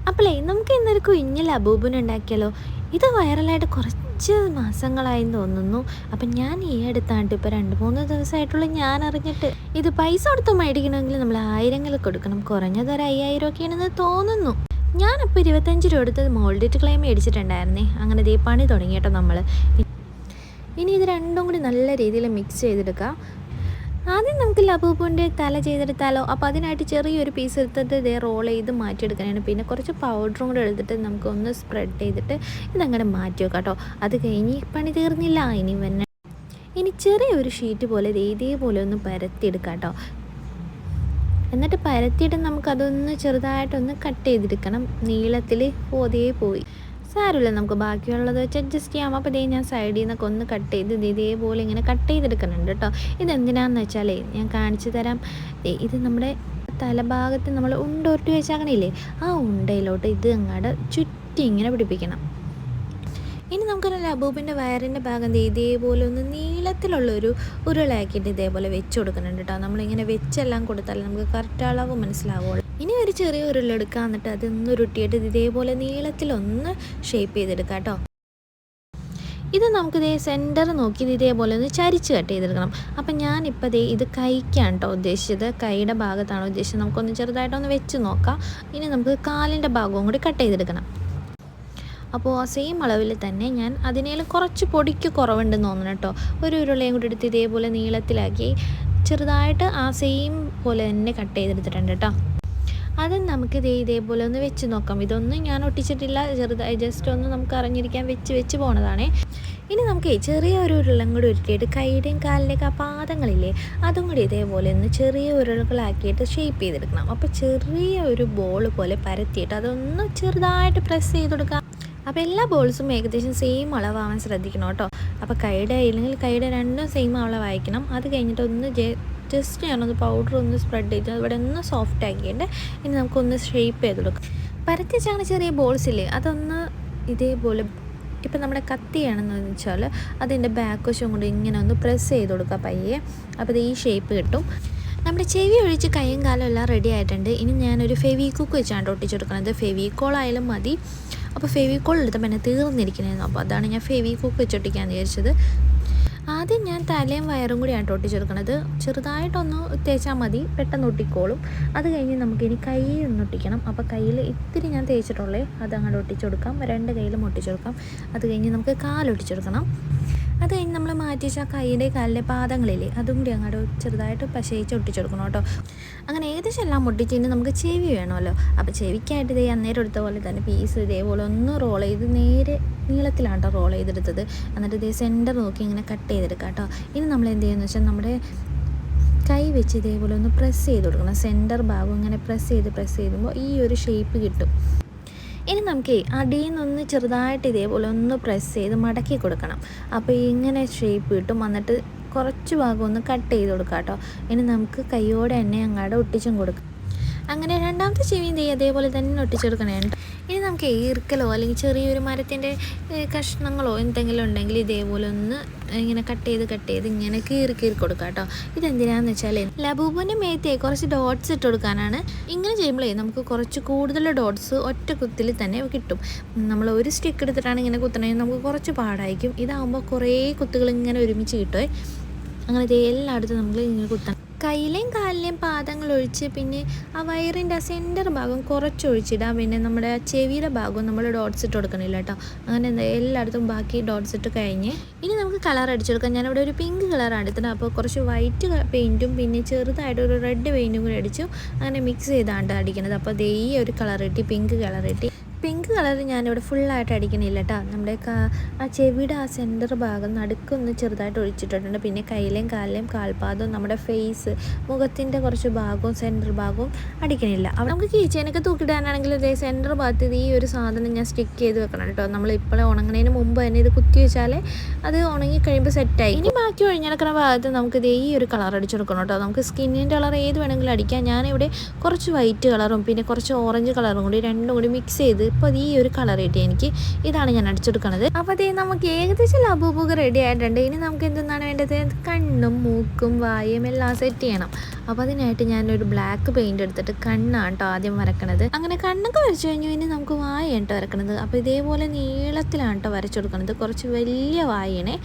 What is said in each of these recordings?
അപ്പോളേ നമുക്ക് ഇന്നൊരു കുഞ്ഞ് ലബൂബിന് ഉണ്ടാക്കിയാലോ. ഇത് വൈറലായിട്ട് കുറച്ച് മാസങ്ങളായെന്ന് തോന്നുന്നു. അപ്പം ഞാൻ ഈ അടുത്താണ്ട് ഇപ്പോൾ 2-3 ദിവസമായിട്ടുള്ള ഞാൻ അറിഞ്ഞിട്ട്. ഇത് പൈസ കൊടുത്ത് മേടിക്കണമെങ്കിൽ നമ്മൾ ആയിരങ്ങൾ കൊടുക്കണം, കുറഞ്ഞത് ഒരു 5000 ഒക്കെയാണെന്ന് തോന്നുന്നു. ഞാനപ്പോൾ 25 രൂപ കൊടുത്ത് മോൾഡിറ്റ് ക്ലേ മേടിച്ചിട്ടുണ്ടായിരുന്നേ. അങ്ങനെ ദേ പണി തുടങ്ങി കേട്ടോ നമ്മൾ. ഇനി ഇത് രണ്ടും കൂടി നല്ല രീതിയിൽ മിക്സ് ചെയ്തെടുക്കാം. ആദ്യം നമുക്ക് ലബൂബിൻ്റെ തല ചെയ്തെടുത്താലോ. അപ്പോൾ അതിനായിട്ട് ചെറിയൊരു പീസ് എടുത്തിട്ട് ഇതേ റോൾ ചെയ്ത് മാറ്റിയെടുക്കാനാണ്. പിന്നെ കുറച്ച് പൗഡറും കൂടെ എടുത്തിട്ട് നമുക്കൊന്ന് സ്പ്രെഡ് ചെയ്തിട്ട് ഇതങ്ങനെ മാറ്റി വെക്കാം കേട്ടോ. അത് കഴിഞ്ഞ് പണി തീർന്നില്ല. ഇനി ചെറിയൊരു ഷീറ്റ് പോലെ ഇതേപോലെ ഒന്ന് പരത്തിയെടുക്കാം കേട്ടോ. എന്നിട്ട് പരത്തിയിട്ട് നമുക്കതൊന്ന് ചെറുതായിട്ടൊന്ന് കട്ട് ചെയ്തെടുക്കണം നീളത്തിൽ. പോയി സാരമില്ല, നമുക്ക് ബാക്കിയുള്ളത് വെച്ച് അഡ്ജസ്റ്റ് ചെയ്യാം. അപ്പോൾ ഞാൻ സൈഡിൽ നിന്നൊക്കെ ഒന്ന് കട്ട് ചെയ്ത് ഇതേപോലെ ഇങ്ങനെ കട്ട് ചെയ്തെടുക്കുന്നുണ്ട് കേട്ടോ. ഇതെന്തിനാണെന്ന് വെച്ചാലേ ഞാൻ കാണിച്ചു തരാം. ഇത് നമ്മുടെ തലഭാഗത്ത് നമ്മൾ ഉണ്ടൊട്ടി വെച്ചാക്കണില്ലേ, ആ ഉണ്ടയിലോട്ട് ഇത് അങ്ങോട്ട് ചുറ്റി ഇങ്ങനെ പിടിപ്പിക്കണം. ഇനി നമുക്കൊരു ലബൂബിൻ്റെ വയറിൻ്റെ ഭാഗം ഇതേപോലെ ഒന്ന് നീളത്തിലുള്ളൊരു ഉരുളയാക്കിയിട്ട് ഇതേപോലെ വെച്ച് കൊടുക്കുന്നുണ്ട് കേട്ടോ. നമ്മളിങ്ങനെ വെച്ചെല്ലാം കൊടുത്താൽ നമുക്ക് കറക്റ്റ് അളവ് മനസ്സിലാവുള്ളൂ. ഇനി ഒരു ചെറിയ ഉരുളെടുക്കുക, എന്നിട്ട് അതൊന്ന് ഉരുട്ടിയിട്ട് ഇതേപോലെ നീളത്തിലൊന്ന് ഷേപ്പ് ചെയ്തെടുക്കാം കേട്ടോ. ഇത് നമുക്ക് സെൻറ്റർ നോക്കി ഇതേപോലെ ഒന്ന് ചരിച്ച് കട്ട് ചെയ്തെടുക്കണം. അപ്പം ഞാനിപ്പോൾ ഇത് കൈക്കാണ് കേട്ടോ ഉദ്ദേശിച്ചത്, കൈയുടെ ഭാഗത്താണ് ഉദ്ദേശിച്ചത്. നമുക്കൊന്ന് ചെറുതായിട്ടൊന്ന് വെച്ച് നോക്കാം. ഇനി നമുക്ക് കാലിൻ്റെ ഭാഗവും കൂടി കട്ട് ചെയ്തെടുക്കണം. അപ്പോൾ ആ സെയിം അളവിൽ തന്നെ ഞാൻ അതിനേലും കുറച്ച് പൊടിക്ക് കുറവുണ്ടെന്ന് തോന്നണം കേട്ടോ. ഒരു ഉരുളയും കൂടി എടുത്ത് ഇതേപോലെ നീളത്തിലാക്കി ചെറുതായിട്ട് ആ സെയിം പോലെ തന്നെ കട്ട് ചെയ്തെടുത്തിട്ടുണ്ട് കേട്ടോ. അത് നമുക്ക് ഇതേപോലെ ഒന്ന് വെച്ച് നോക്കാം. ഇതൊന്നും ഞാൻ ഒട്ടിച്ചിട്ടില്ല, ചെറുതായി ജസ്റ്റ് ഒന്ന് നമുക്ക് അറിഞ്ഞിരിക്കാൻ വെച്ച് പോണതാണേ. ഇനി നമുക്ക് ചെറിയ ഒരു ഉരുളം കൂടി ഉരുട്ടിയിട്ട് കൈയുടെയും കാലിൻ്റെയൊക്കെ ആ പാദങ്ങളില്ലേ, അതും കൂടി ഇതേപോലെ ഒന്ന് ചെറിയ ഉരുളകളാക്കിയിട്ട് ഷേപ്പ് ചെയ്തെടുക്കണം. അപ്പോൾ ചെറിയ ഒരു ബോൾ പോലെ പരത്തിയിട്ട് അതൊന്ന് ചെറുതായിട്ട് പ്രസ് ചെയ്ത് കൊടുക്കാം. അപ്പോൾ എല്ലാ ബോൾസും ഏകദേശം സെയിം അളവാവാൻ ശ്രദ്ധിക്കണം കേട്ടോ. അപ്പോൾ കൈയുടെ അല്ലെങ്കിൽ കൈയുടെ രണ്ടും സെയിം അളവായിരിക്കണം. അത് കഴിഞ്ഞിട്ട് ഒന്ന് ജസ്റ്റ് ഞാനൊന്ന് പൗഡർ ഒന്ന് സ്പ്രെഡ് ചെയ്ത് ഇവിടെ ഒന്ന് സോഫ്റ്റ് ആക്കിയിട്ട് ഇനി നമുക്കൊന്ന് ഷേപ്പ് ചെയ്ത് കൊടുക്കാം. പരത്തി വെച്ചാൽ ചെറിയ ബോൾസില്ലേ, അതൊന്ന് ഇതേപോലെ ഇപ്പം നമ്മുടെ കത്തിയാണെന്ന് വെച്ചാൽ അതിൻ്റെ ബാക്ക് വശം കൊണ്ട് ഇങ്ങനെ ഒന്ന് പ്രസ് ചെയ്ത് കൊടുക്കുക പയ്യെ. അപ്പോൾ ഈ ഷേപ്പ് കിട്ടും. നമ്മുടെ ചെവി ഒഴിച്ച് കൈയും കാലും എല്ലാം റെഡി ആയിട്ടുണ്ട്. ഇനി ഞാനൊരു ഫെവിക്വിക്ക് വെച്ചാണ് ഒട്ടിച്ചെടുക്കുന്നത്. ഫെവിക്കോളായാലും മതി. അപ്പോൾ ഫെവിക്കോൾ എടുത്തപ്പോൾ എന്നെ തീർന്നിരിക്കണമായിരുന്നു. അപ്പോൾ അതാണ് ഞാൻ ഫെവിക്വിക്ക് വെച്ചൊട്ടിക്കാമെന്ന് വിചാരിച്ചത്. ആദ്യം ഞാൻ തലയും വയറും കൂടിയാണ് ഒട്ടിച്ചെടുക്കുന്നത്. ചെറുതായിട്ടൊന്ന് തേച്ചാൽ മതി, പെട്ടെന്ന് ഒട്ടിക്കോളും. അത് കഴിഞ്ഞ് നമുക്കിനി കൈ ഒന്ന് ഒട്ടിക്കണം. അപ്പോൾ കയ്യിൽ ഇത്തിരി ഞാൻ തേച്ചിട്ടുള്ളേ അത് അങ്ങോട്ട് ഒട്ടിച്ചെടുക്കാം. 2 കൈയിലും ഒട്ടിച്ചെടുക്കാം. അത് കഴിഞ്ഞ് നമുക്ക് കാലൊട്ടിച്ചെടുക്കണം. അത് കഴിഞ്ഞ് നമ്മൾ മാറ്റി വെച്ചാൽ കൈയുടെ കാലിലെ പാദങ്ങളില്ലേ, അതും കൂടി അങ്ങോട്ട് ചെറുതായിട്ട് പശയിച്ച് ഒട്ടിച്ചെടുക്കണം കേട്ടോ. അങ്ങനെ ഏകദേശം എല്ലാം ഒട്ടിച്ച് കഴിഞ്ഞ് നമുക്ക് ചെവി വേണമല്ലോ. അപ്പോൾ ചെവിക്കായിട്ട് അന്നേരം എടുത്ത പോലെ തന്നെ പീസ് ഇതേപോലെ ഒന്ന് റോൾ ചെയ്ത് നേരെ നീളത്തിലാണ് കേട്ടോ റോൾ ചെയ്തെടുത്തത്. എന്നിട്ട് സെൻറ്റർ നോക്കി ഇങ്ങനെ കട്ട് ചെയ്തെടുക്കാം കേട്ടോ. ഇനി നമ്മൾ എന്ത് ചെയ്യുന്നത് വെച്ചാൽ നമ്മുടെ കൈ വെച്ച് ഇതേപോലെ ഒന്ന് പ്രസ് ചെയ്ത് കൊടുക്കണം. സെൻറ്റർ ഭാഗം ഇങ്ങനെ പ്രസ് ചെയ്യുമ്പോൾ ഈ ഒരു ഷേപ്പ് കിട്ടും. ഇനി നമുക്ക് അടിയിൽ നിന്നൊന്ന് ചെറുതായിട്ട് ഇതേപോലെ ഒന്ന് പ്രസ് ചെയ്ത് മടക്കി കൊടുക്കണം. അപ്പോൾ ഇങ്ങനെ ഷേപ്പ് കിട്ടും. എന്നിട്ട് കുറച്ച് ഭാഗം ഒന്ന് കട്ട് ചെയ്ത് കൊടുക്കാം കേട്ടോ. ഇനി നമുക്ക് കൈയോടെ തന്നെ അങ്ങോട്ട് ഒട്ടിച്ചും കൊടുക്കാം. അങ്ങനെ രണ്ടാമത്തെ ചെവിയും അതേപോലെ തന്നെ ഒട്ടിച്ചെടുക്കണേ. ഇനി നമുക്ക് ഈർക്കലോ അല്ലെങ്കിൽ ചെറിയൊരു മരത്തിൻ്റെ കഷ്ണങ്ങളോ എന്തെങ്കിലും ഉണ്ടെങ്കിൽ ഇതേപോലെ ഒന്ന് ഇങ്ങനെ കട്ട് ചെയ്ത് ഇങ്ങനെ കീറി കൊടുക്കാം കേട്ടോ. ഇതെന്തിനാന്ന് വെച്ചാൽ ലബൂബിൻ്റെ മേത്തേ കുറച്ച് ഡോട്ട്സ് ഇട്ട് കൊടുക്കാനാണ്. ഇങ്ങനെ ചെയ്യുമ്പോഴേ നമുക്ക് കുറച്ച് കൂടുതൽ ഡോട്ട്സ് ഒറ്റ കുത്തിൽ തന്നെ കിട്ടും. നമ്മൾ ഒരു സ്റ്റിക്ക് എടുത്തിട്ടാണ് ഇങ്ങനെ കുത്തണമെങ്കിൽ നമുക്ക് കുറച്ച് പാടായിരിക്കും. ഇതാകുമ്പോൾ കുറേ കുത്തുകൾ ഇങ്ങനെ ഒരുമിച്ച് കിട്ടുമേ. അങ്ങനെ എല്ലായിടത്തും നമ്മൾ ഇങ്ങനെ കുത്തണം. കയ്യിലെയും കാലിലെയും പാദങ്ങൾ ഒഴിച്ച് പിന്നെ ആ വയറിൻ്റെ ആ സെൻറ്റർ ഭാഗം കുറച്ചൊഴിച്ചിടാം. പിന്നെ നമ്മുടെ ചെവിയുടെ ഭാഗവും നമ്മൾ ഡോട്ട്സ് ഇട്ട് കൊടുക്കണില്ല കേട്ടോ. അങ്ങനെ എല്ലായിടത്തും ബാക്കി ഡോട്ട്സ് ഇട്ട് കഴിഞ്ഞ് ഇനി നമുക്ക് കളർ അടിച്ചെടുക്കാം. ഞാനിവിടെ ഒരു പിങ്ക് കളറാണ് എടുത്തത്. അപ്പോൾ കുറച്ച് വൈറ്റ് പെയിൻറ്റും പിന്നെ ചെറുതായിട്ട് ഒരു റെഡ് പെയിൻറ്റും കൂടി അടിച്ചു. അങ്ങനെ മിക്സ് ചെയ്താണ് അടിക്കുന്നത്. അപ്പോൾ ഈ ഒരു കളർ കിട്ടി, പിങ്ക് കളർ കിട്ടി. പിങ്ക് കളർ ഞാനിവിടെ ഫുള്ളായിട്ട് അടിക്കണില്ല കേട്ടോ. നമ്മുടെ ആ ചെവിയുടെ ആ സെൻറ്റർ ഭാഗം നടുക്കൊന്ന് ചെറുതായിട്ട് ഒഴിച്ചിട്ടുണ്ട്. പിന്നെ കയ്യിലെയും കാലിലെയും കാൽപാദവും നമ്മുടെ ഫേസ് മുഖത്തിൻ്റെ കുറച്ച് ഭാഗവും സെൻറ്റർ ഭാഗവും അടിക്കണില്ല. അവിടെ നമുക്ക് കീച്ചേനൊക്കെ തൂക്കിയിടാനാണെങ്കിൽ ഇതേ സെൻറ്റർ ഭാഗത്ത് ഈ ഒരു സാധനം ഞാൻ സ്റ്റിക്ക് ചെയ്ത് വെക്കണം കേട്ടോ. നമ്മൾ ഇപ്പോഴേ ഉണങ്ങുന്നതിന് മുമ്പ് തന്നെ ഇത് കുത്തി വെച്ചാൽ അത് ഉണങ്ങി കഴിയുമ്പോൾ സെറ്റായി. ഇനി ബാക്കി ഒഴിഞ്ഞെടുക്കുന്ന ഭാഗത്ത് നമുക്ക് ഈ ഒരു കളർ അടിച്ചെടുക്കണം കേട്ടോ. നമുക്ക് സ്കിന്നിൻ്റെ കളർ ഏത് വേണമെങ്കിലും അടിക്കാം. ഞാനിവിടെ കുറച്ച് വൈറ്റ് കളറും പിന്നെ കുറച്ച് ഓറഞ്ച് കളറും കൂടി രണ്ടും കൂടി മിക്സ് ചെയ്ത് ഇപ്പോൾ ഈ ഒരു കളർ കിട്ടി എനിക്ക്. ഇതാണ് ഞാൻ അടിച്ചെടുക്കുന്നത്. അപ്പോൾ അതേ നമുക്ക് ഏകദേശം ലബൂബൊക്കെ റെഡി ആയിട്ടുണ്ട്. ഇനി നമുക്ക് എന്തെന്നാണ് വേണ്ടത്? കണ്ണും മൂക്കും വായും എല്ലാം സെറ്റ് ചെയ്യണം. അപ്പോൾ അതിനായിട്ട് ഞാനൊരു ബ്ലാക്ക് പെയിൻറ് എടുത്തിട്ട് കണ്ണാണ് കേട്ടോ ആദ്യം വരക്കണത്. അങ്ങനെ കണ്ണൊക്കെ വരച്ചു കഴിഞ്ഞു. ഇനി നമുക്ക് വായാണ് കേട്ടോ വരക്കണത്. അപ്പോൾ ഇതേപോലെ നീളത്തിലാണ് കേട്ടോ വരച്ചു കൊടുക്കുന്നത്. കുറച്ച് വലിയ വായണേ.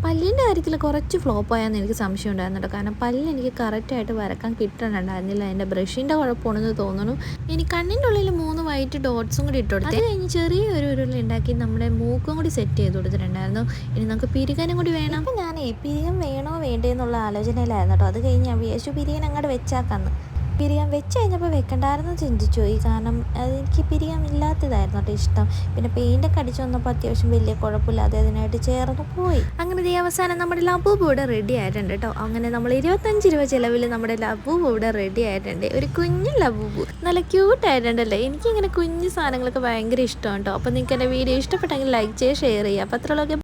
പല്ലിൻ്റെ കാര്യത്തിൽ കുറച്ച് ഫ്ലോപ്പായെന്ന് എനിക്ക് സംശയം ഉണ്ടായിരുന്നു കേട്ടോ. കാരണം പല്ല് എനിക്ക് കറക്റ്റായിട്ട് വരക്കാൻ കിട്ടണുണ്ടായിരുന്നില്ല. എൻ്റെ ബ്രഷിൻ്റെ കുഴപ്പമാണെന്ന് തോന്നുന്നു. ഇനി കണ്ണിൻ്റെ ഉള്ളിൽ 3 വൈറ്റ് ഡോട്ട്സും കൂടി ഇട്ട് കൊടുത്തു. അത് കഴിഞ്ഞ് ചെറിയൊരു ഉരുള ഉണ്ടാക്കി നമ്മുടെ മൂക്കും കൂടി സെറ്റ് ചെയ്ത് കൊടുത്തിട്ടുണ്ടായിരുന്നു. ഇനി നമുക്ക് പിരികനും കൂടി വേണം. അപ്പം ഞാൻ പിരികം വേണോ വേണ്ടേ എന്നുള്ള ആലോചനയിലായിരുന്നു കേട്ടോ. അത് കഴിഞ്ഞ് ഞാൻ വിചാരിച്ചു പിരികൻ അങ്ങോട്ട് വെച്ചാക്കാന്ന്. പിരിയാൻ വെച്ച് കഴിഞ്ഞപ്പോൾ വെക്കണ്ടായിരുന്നു ചിന്തിച്ചു പോയി. കാരണം അതെനിക്ക് പിരിയാൻ ഇല്ലാത്തതായിരുന്നു കേട്ടോ ഇഷ്ടം. പിന്നെ പെയിൻ്റൊക്കെ അടിച്ച് വന്നപ്പോൾ അത്യാവശ്യം വലിയ കുഴപ്പമില്ലാതെ അതിനായിട്ട് ചേർന്ന് പോയി. അങ്ങനെ ഈ അവസാനം നമ്മുടെ ലബൂബ് ഇവിടെ റെഡി ആയിട്ടുണ്ട് കേട്ടോ. അങ്ങനെ നമ്മൾ 25 രൂപ ചിലവിൽ നമ്മുടെ ലബൂബ് ഇവിടെ റെഡി ആയിട്ടുണ്ട്. ഒരു കുഞ്ഞു ലബൂബ് നല്ല ക്യൂട്ടായിട്ടുണ്ടല്ലേ. എനിക്കിങ്ങനെ കുഞ്ഞു സാധനങ്ങളൊക്കെ ഭയങ്കര ഇഷ്ടമാണ് കേട്ടോ. അപ്പോൾ നിങ്ങൾക്ക് എൻ്റെ വീഡിയോ ഇഷ്ടപ്പെട്ടെങ്കിൽ ലൈക്ക് ചെയ്യുക, ഷെയർ ചെയ്യുക. അപ്പോൾ അത്രയുള്ളൊക്കെ.